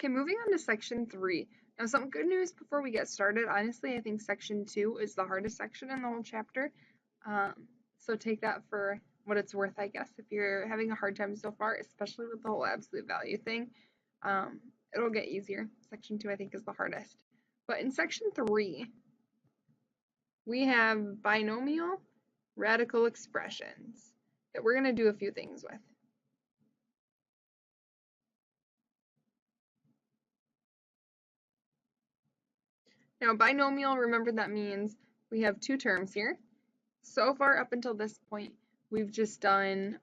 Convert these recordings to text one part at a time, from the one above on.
Okay, moving on to section 3. Now, some good news before we get started. Honestly, I think section 2 is the hardest section in the whole chapter. So take that for what it's worth, I guess. If you're having a hard time so far, especially with the whole absolute value thing, it'll get easier. Section 2, I think, is the hardest. But in section 3, we have binomial radical expressions that we're going to do a few things with. Now, binomial, remember that means we have two terms here. So far up until this point, we've just done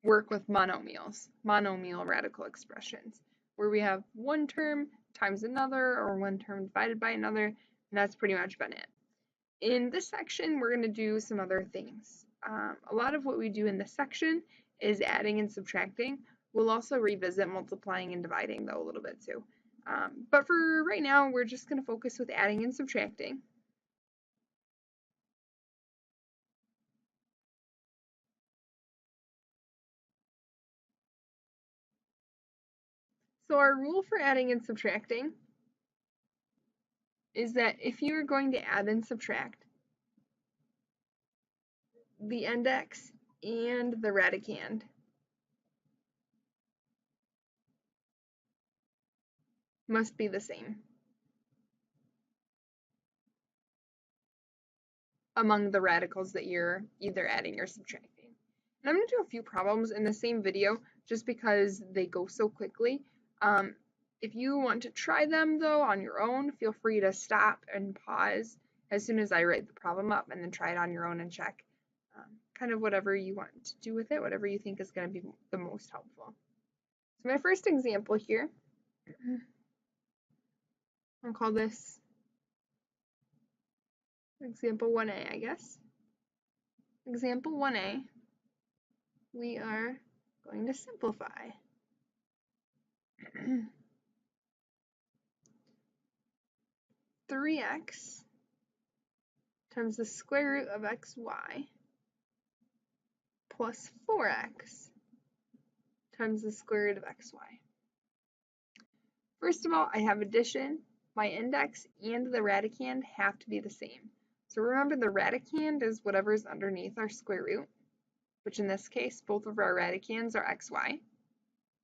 work with monomials, monomial radical expressions, where we have one term times another or one term divided by another, and that's pretty much been it. In this section, we're going to do some other things. A lot of what we do in this section is adding and subtracting. We'll also revisit multiplying and dividing, though, a little bit too. But for right now, we're just going to focus with adding and subtracting. So our rule for adding and subtracting is that if you are going to add and subtract the index and the radicand, must be the same among the radicals that you're either adding or subtracting. And I'm going to do a few problems in the same video just because they go so quickly. If you want to try them though on your own, feel free to stop and pause as soon as I write the problem up and then try it on your own and check. Kind of whatever you want to do with it, whatever you think is going to be the most helpful. So my first example here, I'll call this example 1a, I guess. Example 1a, we are going to simplify. 3x times the square root of xy plus 4x times the square root of xy. First of all, I have addition. My index and the radicand have to be the same. So remember, the radicand is whatever is underneath our square root, which in this case, both of our radicands are xy.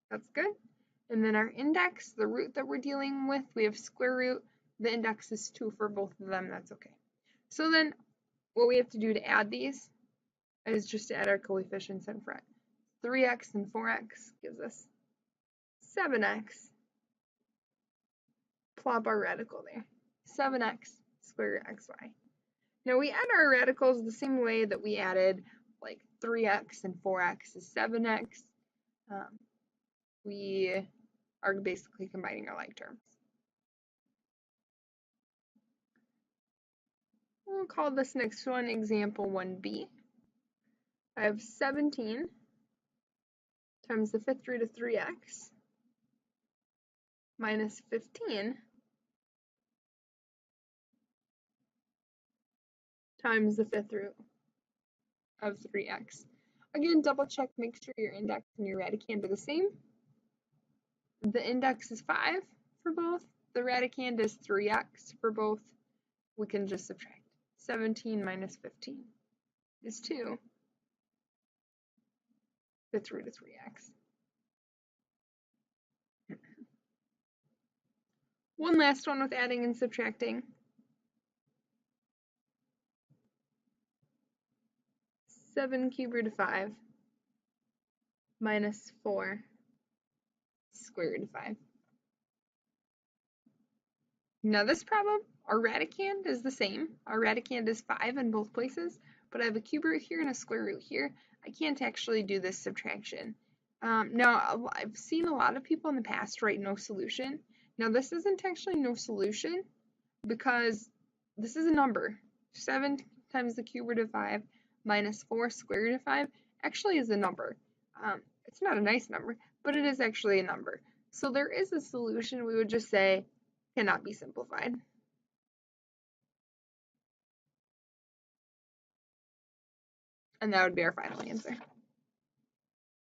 That's good. And then our index, the root that we're dealing with, we have square root. The index is 2 for both of them. That's okay. So then what we have to do to add these is just to add our coefficients in front. 3x and 4x gives us 7x. Plop our radical there. 7x square root xy. Now we add our radicals the same way that we added like 3x and 4x is 7x. We are basically combining our like terms. We'll call this next one example 1b. I have 17 times the 5th root of 3x minus 15 times the 5th root of 3x. Again, double check, make sure your index and your radicand are the same. The index is 5 for both. The radicand is 3x for both. We can just subtract. 17 minus 15 is 2. 5th root of 3x. One last one with adding and subtracting. 7 cube root of 5 minus 4 square root of 5. Now this problem, our radicand is the same. Our radicand is 5 in both places, but I have a cube root here and a square root here. I can't actually do this subtraction. Now, I've seen a lot of people in the past write no solution. Now this isn't actually no solution because this is a number. 7 times the cube root of 5 minus 4 square root of 5 actually is a number. It's not a nice number, but it is actually a number. So there is a solution. We would just say cannot be simplified. And that would be our final answer.